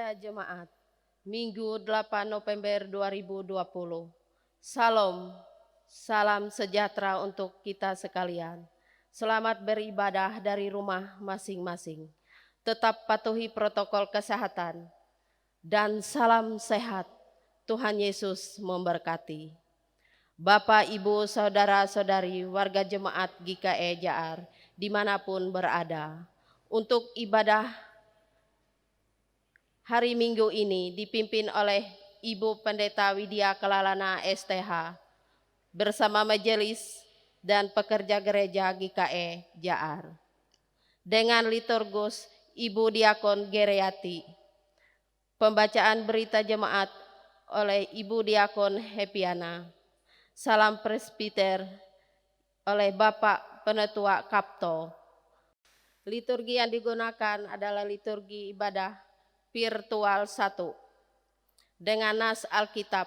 Berita Jemaat Minggu 8 November 2020. Salam, salam sejahtera untuk kita sekalian. Selamat beribadah dari rumah masing-masing. Tetap patuhi protokol kesehatan dan salam sehat. Tuhan Yesus memberkati. Bapak, Ibu, Saudara-saudari warga Jemaat GKE Jaar dimanapun berada, untuk ibadah hari Minggu ini dipimpin oleh Ibu Pendeta Widya Kelalana STH bersama majelis dan pekerja gereja GKE Jaar. Dengan liturgus Ibu Diakon Gereati. Pembacaan berita jemaat oleh Ibu Diakon Hepiana. Salam presbiter oleh Bapak Penetua Kapto. Liturgi yang digunakan adalah liturgi ibadah virtual 1 dengan nas Alkitab,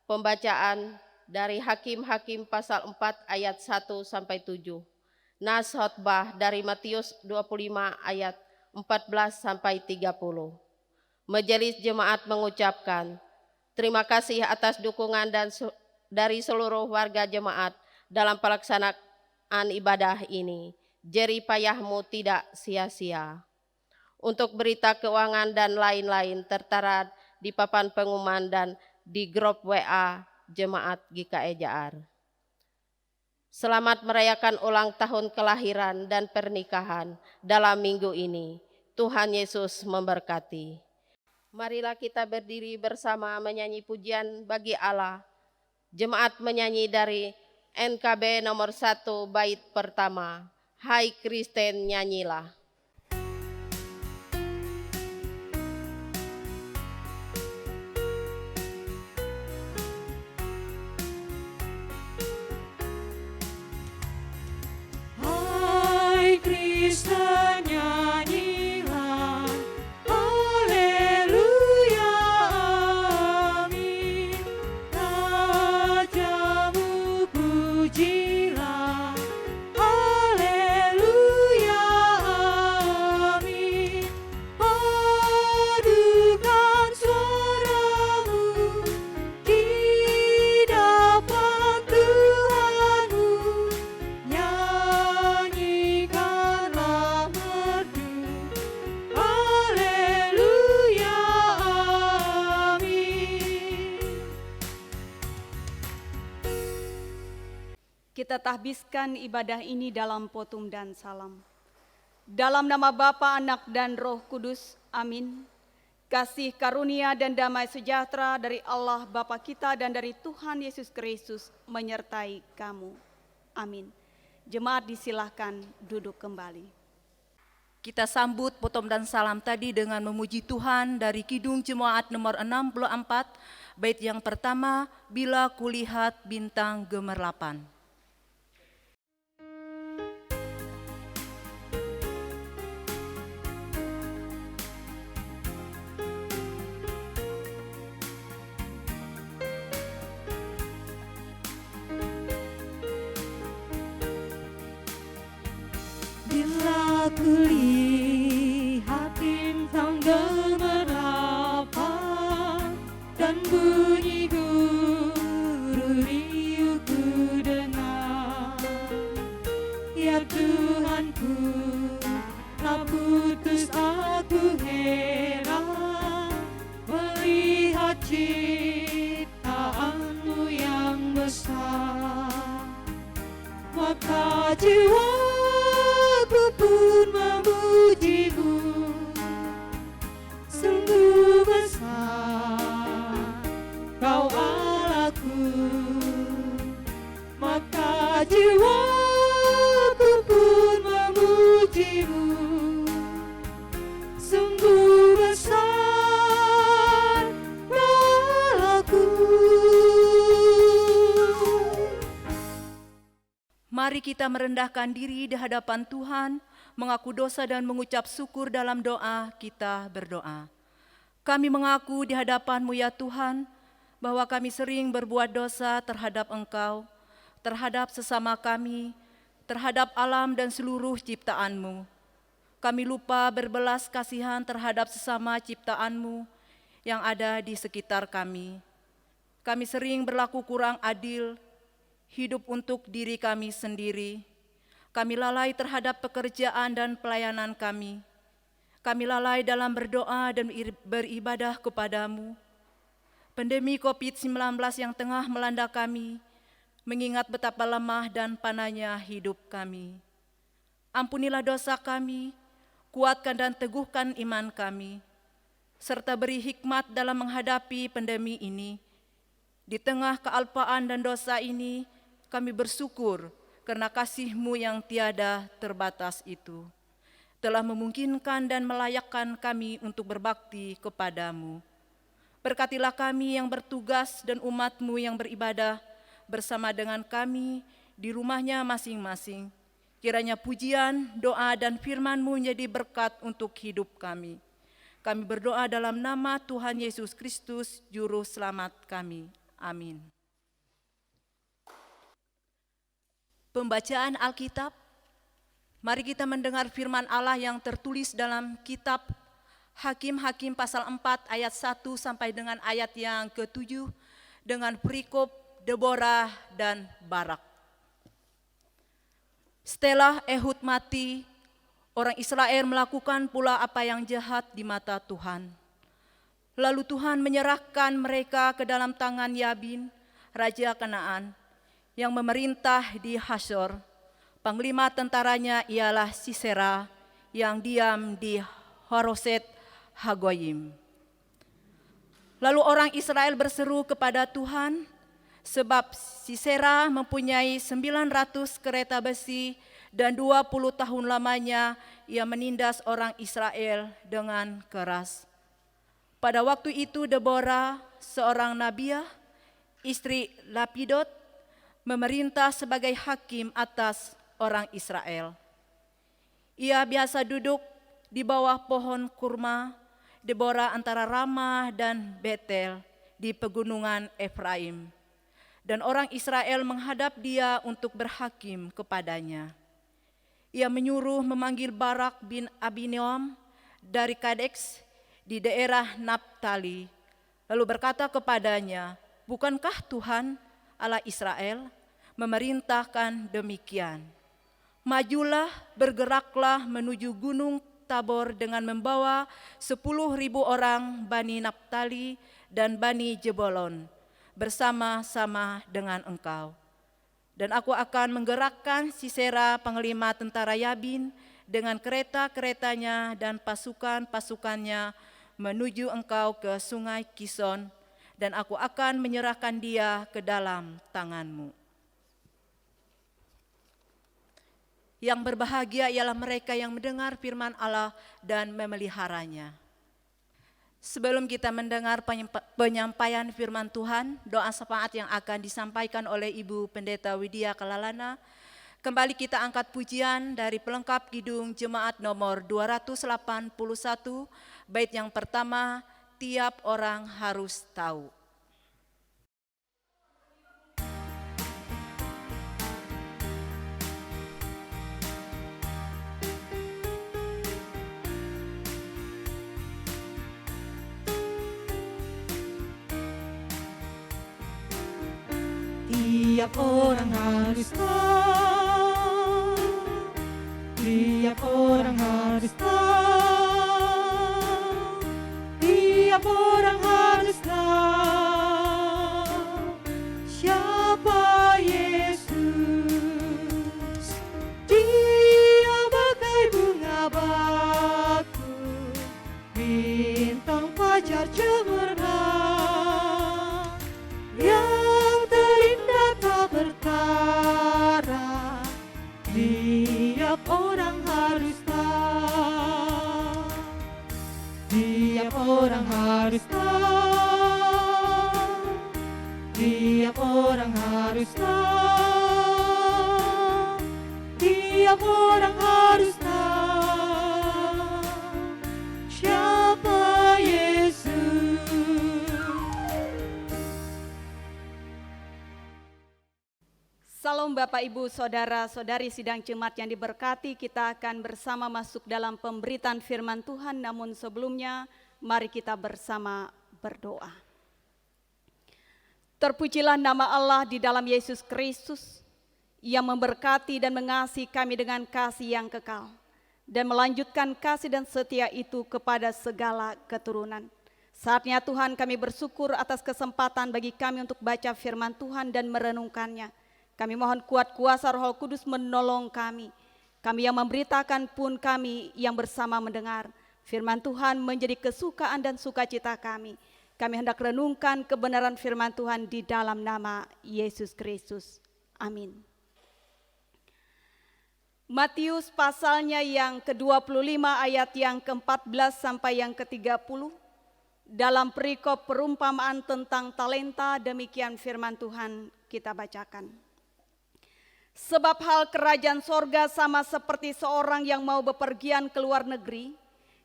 pembacaan dari Hakim-Hakim pasal 4 ayat 1 sampai 7, nas khotbah dari Matius 25 ayat 14 sampai 30. Majelis jemaat mengucapkan terima kasih atas dukungan dan dari seluruh warga jemaat dalam pelaksanaan ibadah ini. Jerih payahmu tidak sia-sia. Untuk berita keuangan dan lain-lain tertera di papan pengumuman dan di grup WA Jemaat GKE Jaar. Selamat merayakan ulang tahun kelahiran dan pernikahan dalam minggu ini. Tuhan Yesus memberkati. Marilah kita berdiri bersama menyanyi pujian bagi Allah. Jemaat menyanyi dari NKB nomor 1 bait pertama. Hai Kristen nyanyilah. Kristen nyanyilah, haleluya, amin. Rajamu pujilah, haleluya, amin. Padukan suaramu di depan Tuhanmu, kita tahbiskan ibadah ini dalam potum dan salam. Dalam nama Bapa, Anak, dan Roh Kudus, amin. Kasih karunia dan damai sejahtera dari Allah Bapa kita dan dari Tuhan Yesus Kristus menyertai kamu. Amin. Jemaat disilahkan duduk kembali. Kita sambut potom dan salam tadi dengan memuji Tuhan dari Kidung Jemaat nomor 64, bait yang pertama, Bila Kulihat Bintang Gemerlapan. bila kulihat bintang gemerlapan dan bunyi guru riuh ku dengar, ya Tuhanku, tak putus aku heran melihat ciptaanmu yang besar, maka jiwaku pun memujimu, sungguh besar kau Allahku, maka jiwaku pun memujimu, sungguh besar kau Allahku. Mari kita merendahkan diri di hadapan Tuhan, mengaku dosa dan mengucap syukur dalam doa. Kita berdoa. Kami mengaku di hadapan-Mu ya Tuhan, bahwa kami sering berbuat dosa terhadap Engkau, terhadap sesama kami, terhadap alam dan seluruh ciptaan-Mu. Kami lupa berbelas kasihan terhadap sesama ciptaan-Mu, yang ada di sekitar kami. Kami sering berlaku kurang adil, hidup untuk diri kami sendiri. Kami lalai terhadap pekerjaan dan pelayanan kami. Kami lalai dalam berdoa dan beribadah kepadamu. Pandemi COVID-19 yang tengah melanda kami, mengingat betapa lemah dan panahnya hidup kami. Ampunilah dosa kami, kuatkan dan teguhkan iman kami, serta beri hikmat dalam menghadapi pandemi ini. Di tengah kealpaan dan dosa ini, kami bersyukur karena kasih-Mu yang tiada terbatas itu telah memungkinkan dan melayakkan kami untuk berbakti kepadamu. Berkatilah kami yang bertugas dan umat-Mu yang beribadah bersama dengan kami di rumahnya masing-masing. Kiranya pujian, doa, dan firman-Mu menjadi berkat untuk hidup kami. Kami berdoa dalam nama Tuhan Yesus Kristus, Juru Selamat kami. Amin. Pembacaan Alkitab. Mari kita mendengar firman Allah yang tertulis dalam kitab Hakim-Hakim pasal 4 ayat 1 sampai dengan ayat yang ke-7 dengan perikop Deborah dan Barak. Setelah Ehud mati, orang Israel melakukan pula apa yang jahat di mata Tuhan. Lalu Tuhan menyerahkan mereka ke dalam tangan Yabin, raja Kanaan, yang memerintah di Hasor. Panglima tentaranya ialah Sisera, yang diam di Haroset Hagoyim. Lalu orang Israel berseru kepada Tuhan, sebab Sisera mempunyai 900 kereta besi dan 20 tahun lamanya ia menindas orang Israel dengan keras. Pada waktu itu Deborah, seorang nabiah, istri Lapidot, memerintah sebagai hakim atas orang Israel. Ia biasa duduk di bawah pohon kurma, Deborah antara Ramah dan Betel di pegunungan Efraim. Dan orang Israel menghadap dia untuk berhakim kepadanya. Ia menyuruh memanggil Barak bin Abinoam dari Kadeks di daerah Naphtali, lalu berkata kepadanya, bukankah Tuhan Allah Israel memerintahkan demikian? Majulah, bergeraklah menuju gunung Tabor dengan membawa 10.000 orang Bani Naphtali dan Bani Jebolon bersama-sama dengan engkau. Dan aku akan menggerakkan Sisera panglima tentara Yabin dengan kereta-keretanya dan pasukan-pasukannya menuju engkau ke sungai Kison, dan aku akan menyerahkan dia ke dalam tanganmu. Yang berbahagia ialah mereka yang mendengar firman Allah dan memeliharanya. Sebelum kita mendengar penyampaian firman Tuhan, doa syafaat yang akan disampaikan oleh Ibu Pendeta Widya Kalalana, kembali kita angkat pujian dari pelengkap Kidung Jemaat nomor 281, bait yang pertama, tiap orang harus tahu. Tiap orang harus tahu, tiap orang harus tahu, tiap orang harus tahu siapa Yesus. Dia bagai bunga batu, bintang fajar cemerlang, yang terindah tak bertara. Tiap orang harus tahu, tiap orang harus tahu, tiap orang harus tahu, tiap orang harus tahu siapa Yesus. Salam Bapak Ibu Saudara-saudari sidang jemaat yang diberkati, kita akan bersama masuk dalam pemberitaan firman Tuhan, namun sebelumnya mari kita bersama berdoa. Terpujilah nama Allah di dalam Yesus Kristus yang memberkati dan mengasihi kami dengan kasih yang kekal dan melanjutkan kasih dan setia itu kepada segala keturunan. Saatnya Tuhan kami bersyukur atas kesempatan bagi kami untuk baca firman Tuhan dan merenungkannya. Kami mohon kuat kuasa Roh Kudus menolong kami. Kami yang memberitakan pun kami yang bersama mendengar. Firman Tuhan menjadi kesukaan dan sukacita kami. Kami hendak renungkan kebenaran firman Tuhan di dalam nama Yesus Kristus. Amin. Matius pasalnya yang ke-25 ayat yang ke-14 sampai yang ke-30. Dalam perikop perumpamaan tentang talenta, demikian firman Tuhan kita bacakan. Sebab hal kerajaan sorga sama seperti seorang yang mau bepergian ke luar negeri,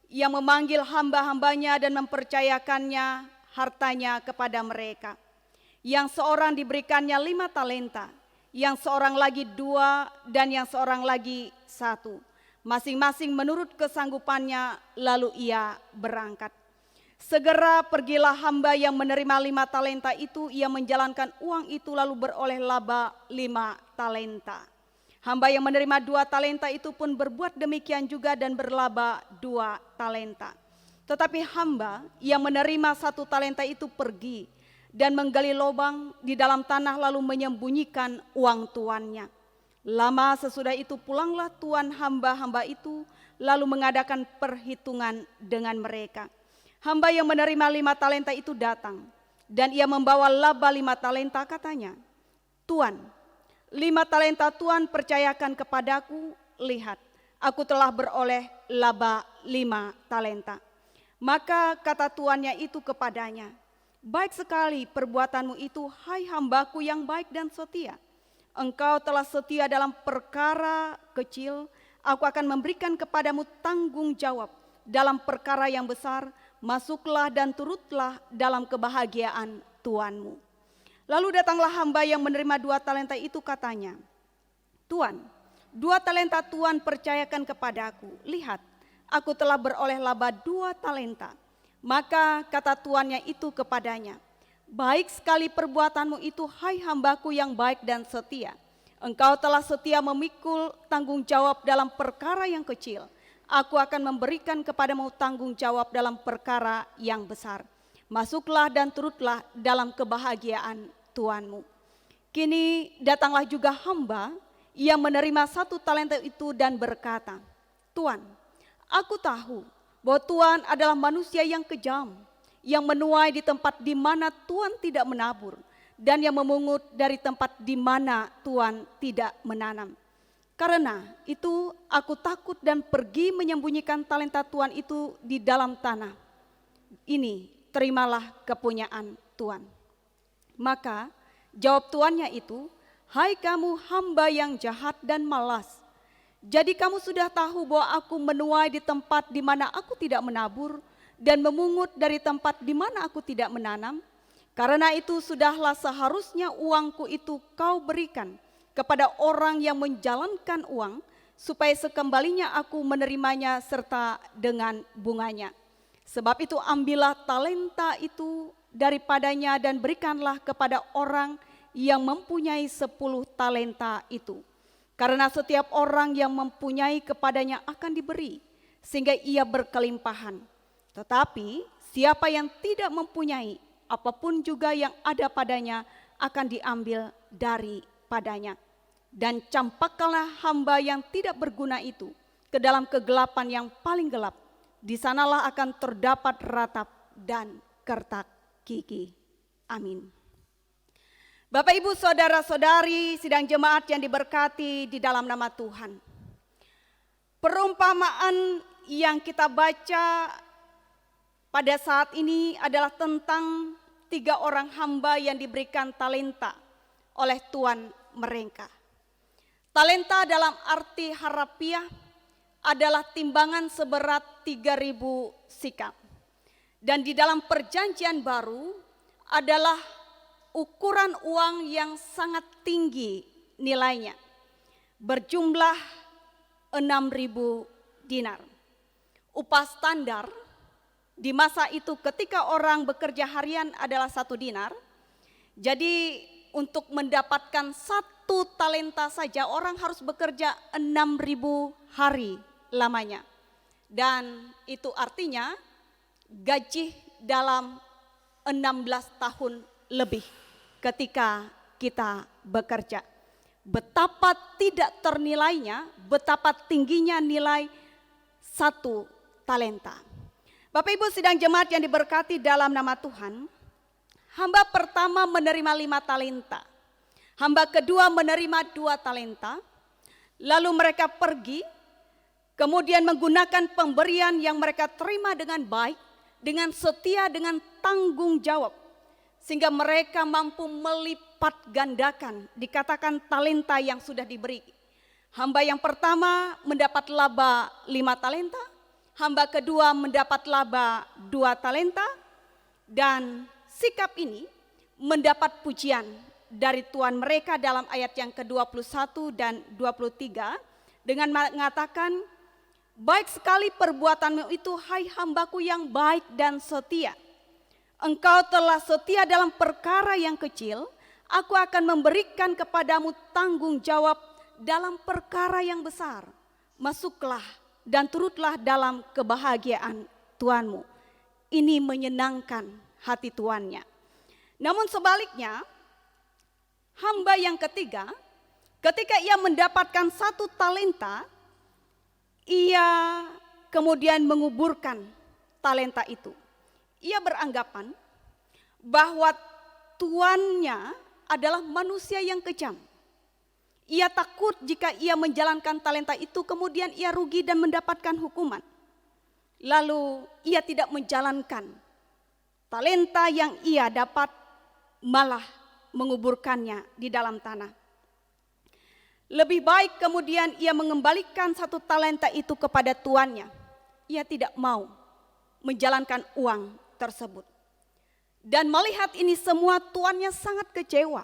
yang memanggil hamba-hambanya dan mempercayakannya hartanya kepada mereka. Yang seorang diberikannya 5 talenta, yang seorang lagi 2, dan yang seorang lagi 1. Masing-masing menurut kesanggupannya, lalu ia berangkat. Segera pergilah hamba yang menerima 5 talenta itu, ia menjalankan uang itu lalu beroleh laba 5 talenta. Hamba yang menerima 2 talenta itu pun berbuat demikian juga dan berlaba 2 talenta. Tetapi hamba yang menerima 1 talenta itu pergi dan menggali lubang di dalam tanah lalu menyembunyikan uang tuannya. Lama sesudah itu pulanglah tuan hamba-hamba itu lalu mengadakan perhitungan dengan mereka. Hamba yang menerima 5 talenta itu datang dan ia membawa laba 5 talenta, katanya, Tuan, 5 talenta Tuan percayakan kepadaku, lihat, aku telah beroleh laba 5 talenta. Maka kata tuannya itu kepadanya, baik sekali perbuatanmu itu, hai hambaku yang baik dan setia. Engkau telah setia dalam perkara kecil, aku akan memberikan kepadamu tanggung jawab dalam perkara yang besar. Masuklah dan turutlah dalam kebahagiaan tuanmu. Lalu datanglah hamba yang menerima 2 talenta itu, katanya, Tuan, 2 talenta Tuan percayakan kepadaku, lihat, aku telah beroleh laba 2 talenta. Maka kata tuannya itu kepadanya, baik sekali perbuatanmu itu, hai hambaku yang baik dan setia. Engkau telah setia memikul tanggung jawab dalam perkara yang kecil. Aku akan memberikan kepadamu tanggung jawab dalam perkara yang besar. Masuklah dan turutlah dalam kebahagiaan tuanmu. Kini datanglah juga hamba yang menerima 1 talenta itu dan berkata, Tuan, aku tahu bahwa Tuan adalah manusia yang kejam, yang menuai di tempat di mana Tuan tidak menabur, dan yang memungut dari tempat di mana Tuan tidak menanam. Karena itu aku takut dan pergi menyembunyikan talenta Tuan itu di dalam tanah. Ini terimalah kepunyaan Tuan. Maka jawab tuannya itu, hai kamu hamba yang jahat dan malas. Jadi kamu sudah tahu bahwa aku menuai di tempat di mana aku tidak menabur dan memungut dari tempat di mana aku tidak menanam. Karena itu sudahlah seharusnya uangku itu kau berikan kepada orang yang menjalankan uang, supaya sekembalinya aku menerimanya serta dengan bunganya. Sebab itu ambillah talenta itu daripadanya dan berikanlah kepada orang yang mempunyai 10 talenta itu. Karena setiap orang yang mempunyai kepadanya akan diberi, sehingga ia berkelimpahan. Tetapi siapa yang tidak mempunyai, apapun juga yang ada padanya akan diambil daripadanya. Dan campakkanlah hamba yang tidak berguna itu ke dalam kegelapan yang paling gelap. Di sanalah akan terdapat ratap dan kertak gigi. Amin. Bapak, Ibu, saudara-saudari, sidang jemaat yang diberkati di dalam nama Tuhan. Perumpamaan yang kita baca pada saat ini adalah tentang 3 orang hamba yang diberikan talenta oleh Tuan mereka. Talenta dalam arti harafiah adalah timbangan seberat 3.000 sikap. Dan di dalam perjanjian baru adalah ukuran uang yang sangat tinggi nilainya. Berjumlah 6.000 dinar. Upah standar Di masa itu ketika orang bekerja harian adalah 1 dinar, jadi untuk mendapatkan 1 talenta saja orang harus bekerja 6.000 hari lamanya. Dan itu artinya gaji dalam 16 tahun lebih ketika kita bekerja. Betapa tidak ternilainya, betapa tingginya nilai 1 talenta. Bapak Ibu sidang jemaat yang diberkati dalam nama Tuhan, hamba pertama menerima 5 talenta. Hamba kedua menerima 2 talenta. Lalu mereka pergi, kemudian menggunakan pemberian yang mereka terima dengan baik, dengan setia, dengan tanggung jawab. Sehingga mereka mampu melipat gandakan, dikatakan talenta yang sudah diberi. Hamba yang pertama mendapat laba 5 talenta, hamba kedua mendapat laba 2 talenta, dan sikap ini mendapat pujian dari Tuhan mereka dalam ayat yang ke-21 dan 23 dengan mengatakan, baik sekali perbuatanmu itu, hai hambaku yang baik dan setia. Engkau telah setia dalam perkara yang kecil, aku akan memberikan kepadamu tanggung jawab dalam perkara yang besar. Masuklah dan turutlah dalam kebahagiaan Tuhanmu. Ini menyenangkan hati tuannya. Namun sebaliknya, hamba yang ketiga, ketika ia mendapatkan 1 talenta, ia kemudian menguburkan talenta itu. Ia beranggapan bahwa tuannya adalah manusia yang kejam. Ia takut jika ia menjalankan talenta itu kemudian ia rugi dan mendapatkan hukuman. Lalu ia tidak menjalankan talenta yang ia dapat, malah menguburkannya di dalam tanah. Lebih baik kemudian ia mengembalikan 1 talenta itu kepada tuannya. Ia tidak mau menjalankan uang tersebut. Dan melihat ini semua, tuannya sangat kecewa.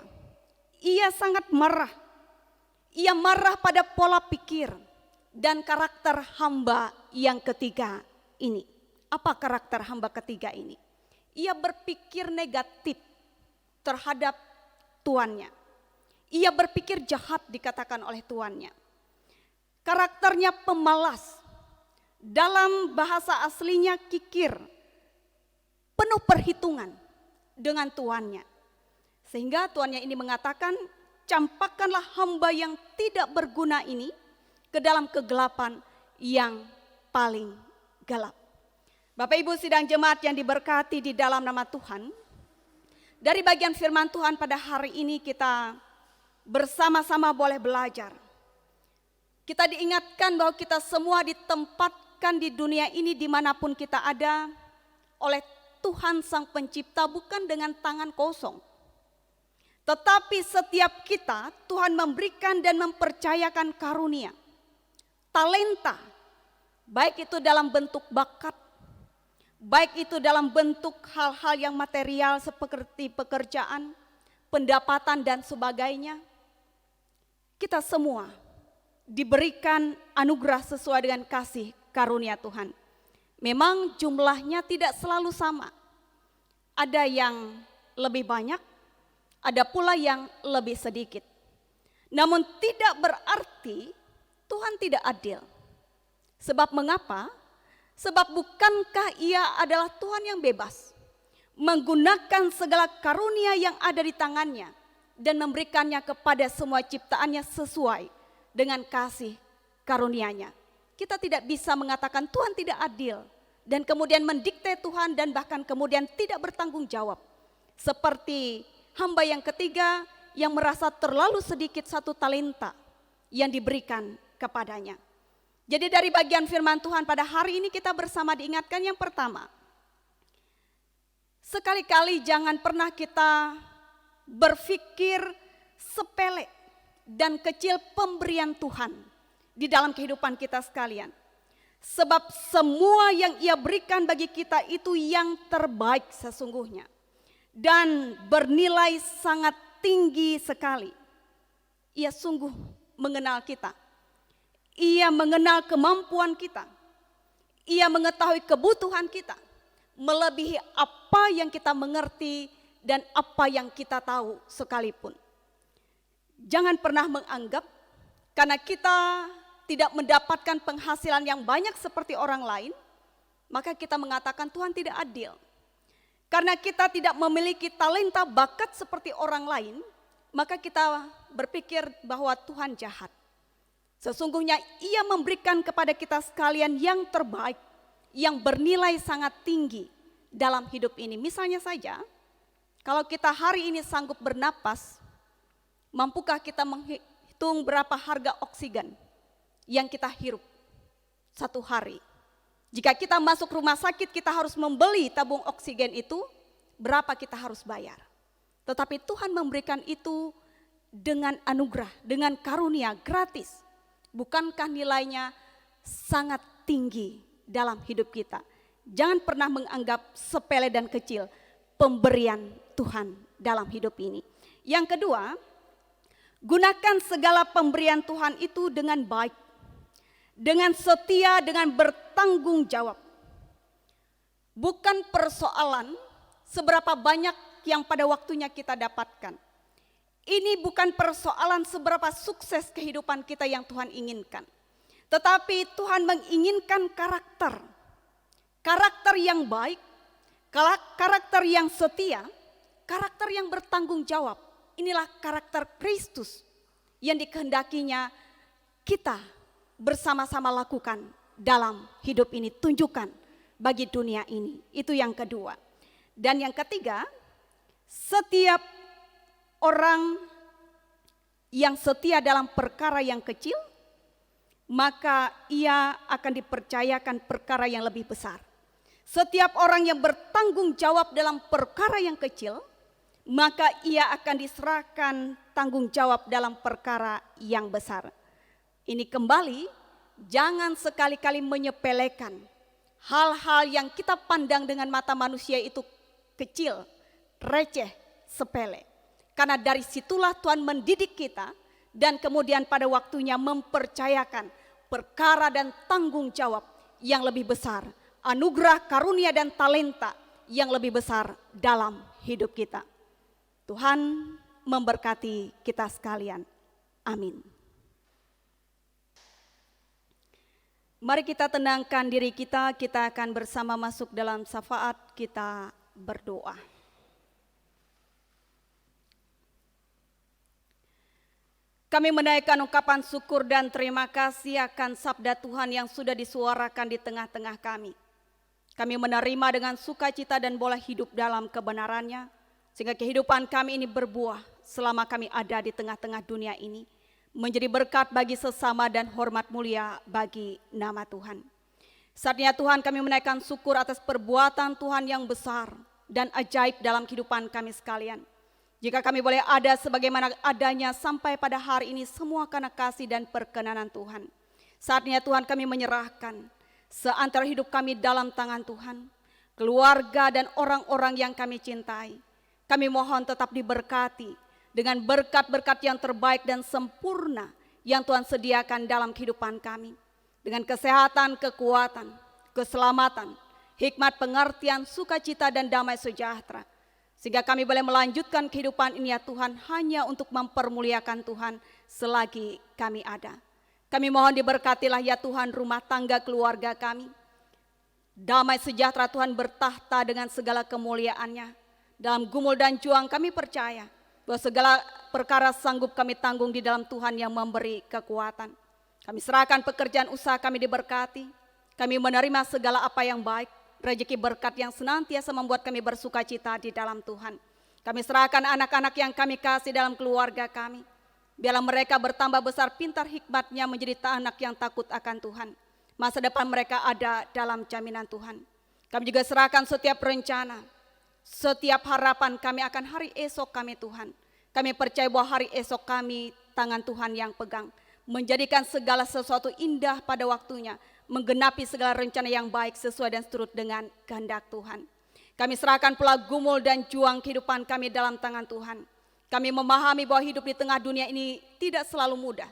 Ia sangat marah. Ia marah pada pola pikir dan karakter hamba yang ketiga ini. Apa karakter hamba ketiga ini? Ia berpikir negatif terhadap tuannya. Ia berpikir jahat, dikatakan oleh tuannya. Karakternya pemalas. Dalam bahasa aslinya kikir. Penuh perhitungan dengan tuannya. Sehingga tuannya ini mengatakan, campakkanlah hamba yang tidak berguna ini ke dalam kegelapan yang paling gelap. Bapak Ibu sidang jemaat yang diberkati di dalam nama Tuhan, dari bagian firman Tuhan pada hari ini kita bersama-sama boleh belajar. Kita diingatkan bahwa kita semua ditempatkan di dunia ini dimanapun kita ada oleh Tuhan Sang Pencipta, bukan dengan tangan kosong. Tetapi setiap kita Tuhan memberikan dan mempercayakan karunia, talenta, baik itu dalam bentuk bakat, baik itu dalam bentuk hal-hal yang material seperti pekerjaan, pendapatan dan sebagainya. Kita semua diberikan anugerah sesuai dengan kasih karunia Tuhan. Memang jumlahnya tidak selalu sama. Ada yang lebih banyak, ada pula yang lebih sedikit. Namun tidak berarti Tuhan tidak adil. Sebab mengapa? Sebab bukankah Ia adalah Tuhan yang bebas, menggunakan segala karunia yang ada di tangannya dan memberikannya kepada semua ciptaannya sesuai dengan kasih karunia-Nya. Kita tidak bisa mengatakan Tuhan tidak adil dan kemudian mendikte Tuhan dan bahkan kemudian tidak bertanggung jawab. Seperti hamba yang ketiga yang merasa terlalu sedikit 1 talenta yang diberikan kepadanya. Jadi dari bagian firman Tuhan pada hari ini kita bersama diingatkan yang pertama. Sekali-kali jangan pernah kita berpikir sepele dan kecil pemberian Tuhan di dalam kehidupan kita sekalian. Sebab semua yang Ia berikan bagi kita itu yang terbaik sesungguhnya. Dan bernilai sangat tinggi sekali. Ia sungguh mengenal kita. Ia mengenal kemampuan kita. Ia mengetahui kebutuhan kita. melebihi apa yang kita mengerti dan apa yang kita tahu sekalipun. Jangan pernah menganggap karena kita tidak mendapatkan penghasilan yang banyak seperti orang lain, maka kita mengatakan Tuhan tidak adil. Karena kita tidak memiliki talenta bakat seperti orang lain, maka kita berpikir bahwa Tuhan jahat. Sesungguhnya Ia memberikan kepada kita sekalian yang terbaik, yang bernilai sangat tinggi dalam hidup ini. Misalnya saja, kalau kita hari ini sanggup bernapas, mampukah kita menghitung berapa harga oksigen yang kita hirup satu hari? Jika kita masuk rumah sakit, kita harus membeli tabung oksigen itu, berapa kita harus bayar? Tetapi Tuhan memberikan itu dengan anugerah, dengan karunia gratis. Bukankah nilainya sangat tinggi dalam hidup kita? Jangan pernah menganggap sepele dan kecil pemberian Tuhan dalam hidup ini. Yang kedua, gunakan segala pemberian Tuhan itu dengan baik, dengan setia, dengan bertanggung jawab. Bukan persoalan seberapa banyak yang pada waktunya kita dapatkan. Ini bukan persoalan seberapa sukses kehidupan kita yang Tuhan inginkan. Tetapi Tuhan menginginkan karakter. Karakter yang baik, karakter yang setia, karakter yang bertanggung jawab. Inilah karakter Kristus yang dikehendakinya kita bersama-sama lakukan dalam hidup ini, tunjukkan bagi dunia ini. Itu yang kedua. Dan yang ketiga, setiap orang yang setia dalam perkara yang kecil, maka ia akan dipercayakan perkara yang lebih besar. Setiap orang yang bertanggung jawab dalam perkara yang kecil, maka ia akan diserahkan tanggung jawab dalam perkara yang besar. Ini kembali, jangan sekali-kali menyepelekan hal-hal yang kita pandang dengan mata manusia itu kecil, receh, sepele. Karena dari situlah Tuhan mendidik kita dan kemudian pada waktunya mempercayakan perkara dan tanggung jawab yang lebih besar. Anugerah, karunia dan talenta yang lebih besar dalam hidup kita. Tuhan memberkati kita sekalian. Amin. Mari kita tenangkan diri kita akan bersama masuk dalam syafaat, kita berdoa. Kami menaikkan ungkapan syukur dan terima kasih akan sabda Tuhan yang sudah disuarakan di tengah-tengah kami. Kami menerima dengan sukacita dan boleh hidup dalam kebenarannya, sehingga kehidupan kami ini berbuah selama kami ada di tengah-tengah dunia ini, menjadi berkat bagi sesama dan hormat mulia bagi nama Tuhan. Saatnya Tuhan kami menaikkan syukur atas perbuatan Tuhan yang besar dan ajaib dalam kehidupan kami sekalian. Jika kami boleh ada sebagaimana adanya sampai pada hari ini, semua karena kasih dan perkenanan Tuhan. Saatnya Tuhan kami menyerahkan seantara hidup kami dalam tangan Tuhan, keluarga dan orang-orang yang kami cintai. Kami mohon tetap diberkati dengan berkat-berkat yang terbaik dan sempurna yang Tuhan sediakan dalam kehidupan kami. Dengan kesehatan, kekuatan, keselamatan, hikmat, pengertian, sukacita dan damai sejahtera. Sehingga kami boleh melanjutkan kehidupan ini ya Tuhan, hanya untuk mempermuliakan Tuhan selagi kami ada. Kami mohon diberkatilah ya Tuhan rumah tangga keluarga kami. Damai sejahtera Tuhan bertahta dengan segala kemuliaannya. Dalam gumul dan juang kami percaya bahwa segala perkara sanggup kami tanggung di dalam Tuhan yang memberi kekuatan. Kami serahkan pekerjaan usaha kami diberkati. Kami menerima segala apa yang baik, rezeki berkat yang senantiasa membuat kami bersuka cita di dalam Tuhan. Kami serahkan anak-anak yang kami kasih dalam keluarga kami. Biarlah mereka bertambah besar pintar hikmatnya menjadi anak yang takut akan Tuhan. Masa depan mereka ada dalam jaminan Tuhan. Kami juga serahkan setiap rencana, setiap harapan kami akan hari esok kami Tuhan. Kami percaya bahwa hari esok kami tangan Tuhan yang pegang. Menjadikan segala sesuatu indah pada waktunya. Menggenapi segala rencana yang baik sesuai dan seturut dengan kehendak Tuhan. Kami serahkan pula gumul dan juang kehidupan kami dalam tangan Tuhan. Kami memahami bahwa hidup di tengah dunia ini tidak selalu mudah.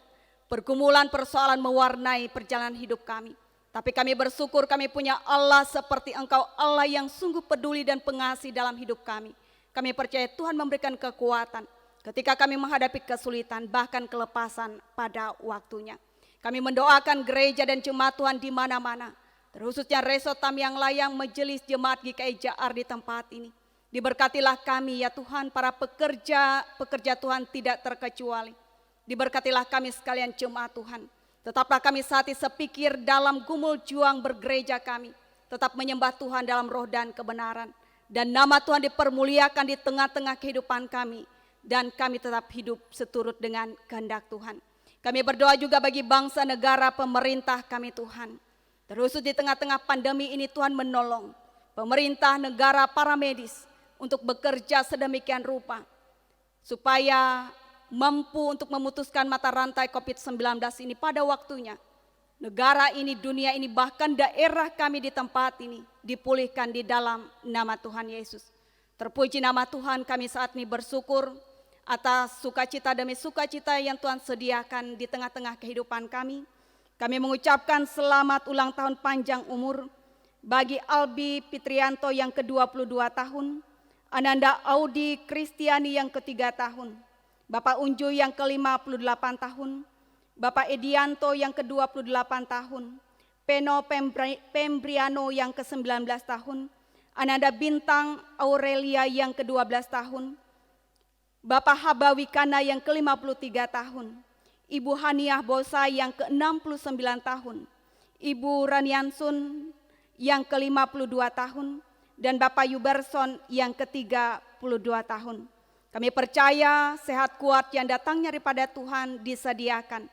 Pergumulan persoalan mewarnai perjalanan hidup kami. Tapi kami bersyukur kami punya Allah seperti Engkau, Allah yang sungguh peduli dan pengasih dalam hidup kami. Kami percaya Tuhan memberikan kekuatan ketika kami menghadapi kesulitan, bahkan kelepasan pada waktunya. Kami mendoakan gereja dan jemaat Tuhan di mana-mana, terkhususnya Reso Tamiang Layang, Majelis Jemaat GKI JAR di tempat ini. Diberkatilah kami ya Tuhan, para pekerja Tuhan tidak terkecuali. Diberkatilah kami sekalian jemaat Tuhan. Tetaplah kami sehati sepikir dalam gumul juang bergereja kami. Tetap menyembah Tuhan dalam roh dan kebenaran. Dan nama Tuhan dipermuliakan di tengah-tengah kehidupan kami. Dan kami tetap hidup seturut dengan kehendak Tuhan. Kami berdoa juga bagi bangsa, negara, pemerintah kami Tuhan. Terkhusus di tengah-tengah pandemi ini Tuhan menolong pemerintah, negara, para medis untuk bekerja sedemikian rupa. Supaya mampu untuk memutuskan mata rantai COVID-19 ini pada waktunya. Negara ini, dunia ini, bahkan daerah kami di tempat ini dipulihkan di dalam nama Tuhan Yesus. Terpuji nama Tuhan, kami saat ini bersyukur atas sukacita demi sukacita yang Tuhan sediakan di tengah-tengah kehidupan kami. Kami mengucapkan selamat ulang tahun panjang umur bagi Albi Fitrianto yang ke-22 tahun, Ananda Audi Kristiani yang ke-3 tahun, Bapak Unju yang ke-58 tahun, Bapak Edianto yang ke-28 tahun, Peno Pembriano yang ke-19 tahun, Ananda Bintang Aurelia yang ke-12 tahun, Bapak Habawikana yang ke-53 tahun, Ibu Haniah Bosa yang ke-69 tahun, Ibu Raniansun yang ke-52 tahun, dan Bapak Yuberson yang ke-32 tahun. Kami percaya sehat kuat yang datangnya daripada Tuhan disediakan.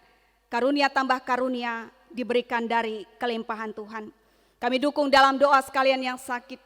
Karunia tambah karunia diberikan dari kelimpahan Tuhan. Kami dukung dalam doa sekalian yang sakit.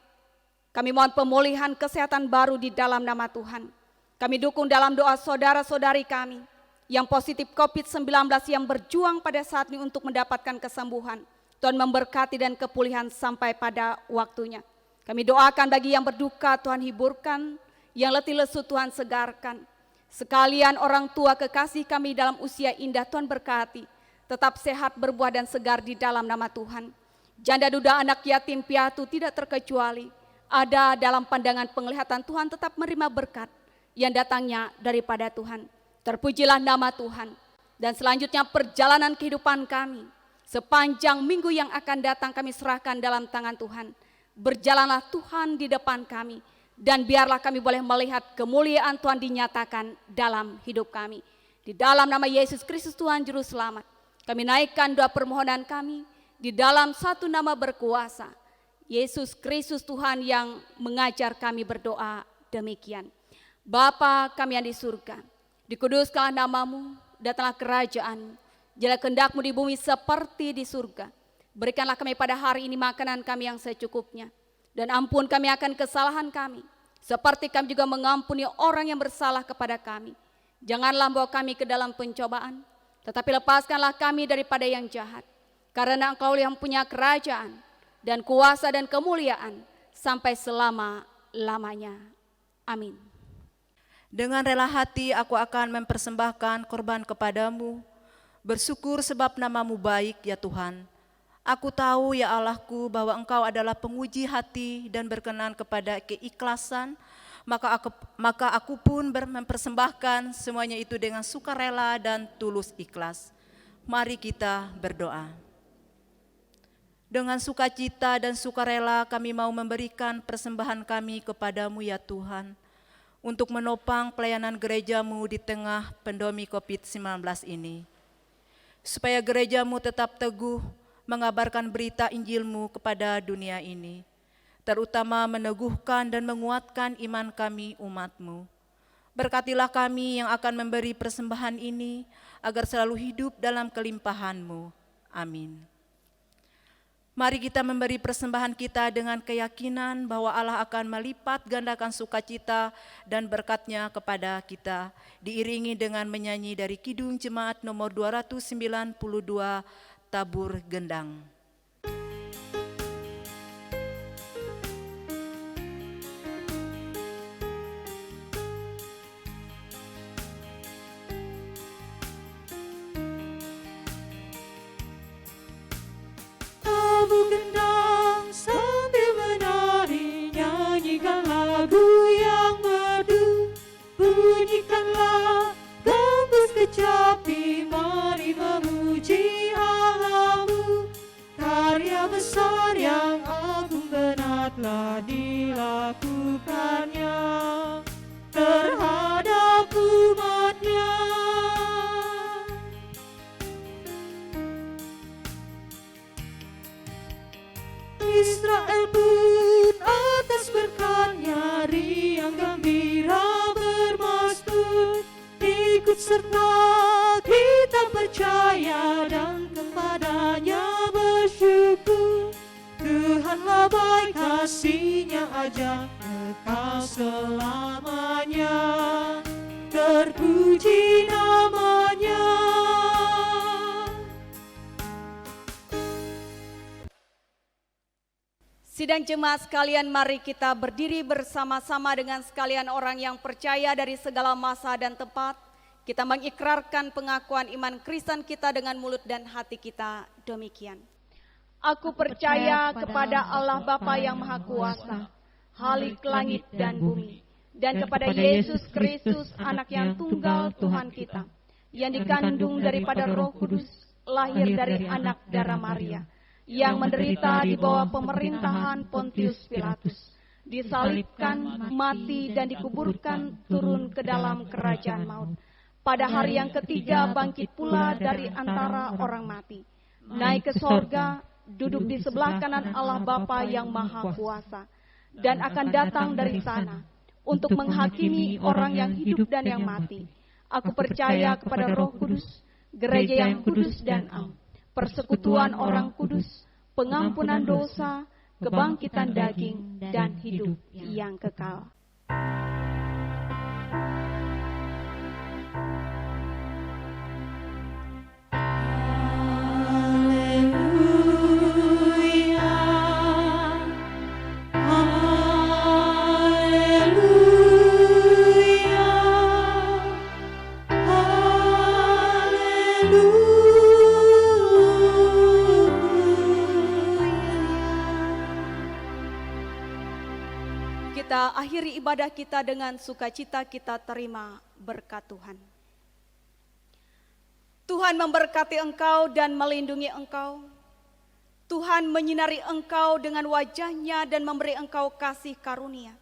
Kami mohon pemulihan kesehatan baru di dalam nama Tuhan. Kami dukung dalam doa saudara-saudari kami yang positif COVID-19 yang berjuang pada saat ini untuk mendapatkan kesembuhan. Tuhan memberkati dan kepulihan sampai pada waktunya. Kami doakan bagi yang berduka Tuhan hiburkan, yang letih lesu Tuhan segarkan. Sekalian orang tua kekasih kami dalam usia indah Tuhan berkati. Tetap sehat, berbuah dan segar di dalam nama Tuhan. Janda duda anak yatim piatu tidak terkecuali. Ada dalam pandangan penglihatan Tuhan tetap menerima berkat yang datangnya daripada Tuhan. Terpujilah nama Tuhan. Dan selanjutnya perjalanan kehidupan kami. Sepanjang minggu yang akan datang kami serahkan dalam tangan Tuhan. Berjalanlah Tuhan di depan kami. Dan biarlah kami boleh melihat kemuliaan Tuhan dinyatakan dalam hidup kami. Di dalam nama Yesus Kristus Tuhan Juru Selamat, kami naikkan doa permohonan kami di dalam satu nama berkuasa. Yesus Kristus Tuhan yang mengajar kami berdoa demikian. Bapa kami yang di surga, dikuduskanlah namamu, datanglah kerajaan, jalan kehendak-Mu di bumi seperti di surga. Berikanlah kami pada hari ini makanan kami yang secukupnya. Dan ampun kami akan kesalahan kami, seperti kami juga mengampuni orang yang bersalah kepada kami. Janganlah bawa kami ke dalam pencobaan, tetapi lepaskanlah kami daripada yang jahat. Karena Engkau yang punya kerajaan dan kuasa dan kemuliaan sampai selama-lamanya. Amin. Dengan rela hati aku akan mempersembahkan korban kepadamu, bersyukur sebab nama-Mu baik ya Tuhan. Aku tahu ya Allahku bahwa Engkau adalah penguji hati dan berkenan kepada keikhlasan, maka aku pun mempersembahkan semuanya itu dengan sukarela dan tulus ikhlas. Mari kita berdoa. Dengan sukacita dan sukarela kami mau memberikan persembahan kami kepadamu ya Tuhan, untuk menopang pelayanan gereja-Mu di tengah pandemi COVID-19 ini. Supaya gereja-Mu tetap teguh mengabarkan berita Injil-Mu kepada dunia ini, terutama meneguhkan dan menguatkan iman kami umat-Mu. Berkatilah kami yang akan memberi persembahan ini, agar selalu hidup dalam kelimpahan-Mu. Amin. Mari kita memberi persembahan kita dengan keyakinan bahwa Allah akan melipat gandakan sukacita dan berkat-Nya kepada kita, diiringi dengan menyanyi dari Kidung Jemaat nomor 292, Tabur Gendang. besar yang agung benar telah dilakukannya terhadap umatnya. Israel pun atas berkatnya riang gembira bermasmur, ikut serta kita percaya dan kepadanya bersyukur. Tuhanlah baik, kasih-Nya ajaib kekal selamanya, terpuji namanya. Sidang jemaat sekalian, mari kita berdiri bersama-sama dengan sekalian orang yang percaya dari segala masa dan tempat. Kita mengikrarkan pengakuan iman Kristen kita dengan mulut dan hati kita demikian. Aku percaya kepada Allah Bapa yang Maha Kuasa, Khalik langit dan bumi, dan kepada Yesus Kristus, anak yang tunggal Tuhan kita, yang dikandung daripada Roh Kudus, lahir dari anak darah Maria, yang menderita di bawah pemerintahan Pontius Pilatus, disalibkan, mati dan dikuburkan, turun ke dalam kerajaan maut. Pada hari yang ketiga bangkit pula dari antara orang mati, naik ke sorga, duduk di sebelah kanan Allah Bapa yang Maha Kuasa, dan akan datang dari sana untuk menghakimi orang yang hidup dan yang mati. Aku percaya kepada Roh Kudus, gereja yang kudus dan am, persekutuan orang kudus, pengampunan dosa, kebangkitan daging, dan hidup yang kekal. Kita akhiri ibadah kita dengan sukacita, kita terima berkat Tuhan. Tuhan memberkati engkau dan melindungi engkau. Tuhan menyinari engkau dengan wajah-Nya dan memberi engkau kasih karunia.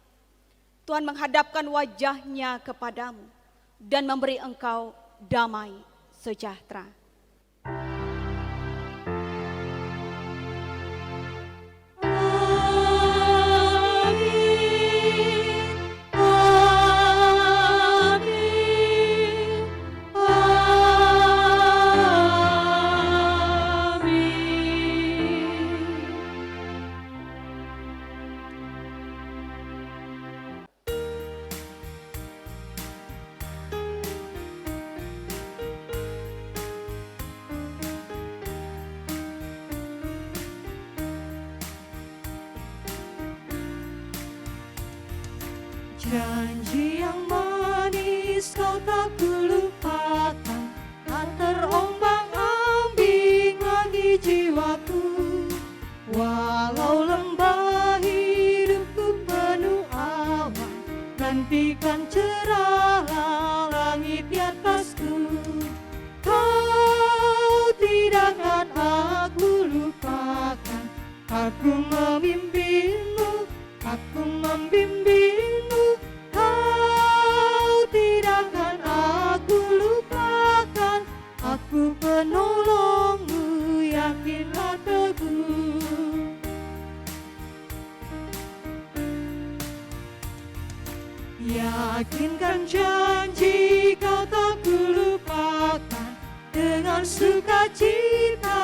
Tuhan menghadapkan wajah-Nya kepadamu dan memberi engkau damai sejahtera. Janji yang manis kau tak kulupakan, tak terombang-ambing lagi jiwaku. Walau lembah hidupku penuh awan, nantikan cerahlah langit di atasku. Kau tidak akan aku lupakan, aku memimpinmu, aku membimbingmu. Aku penolongmu, yakinlah teguh. Yakinkan janji kau tak kulupakan, dengan sukacita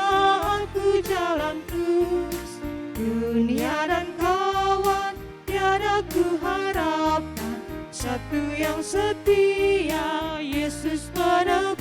aku jalan terus. Dunia dan kawan tiada ku harapkan, satu yang setia, Yesus penebus.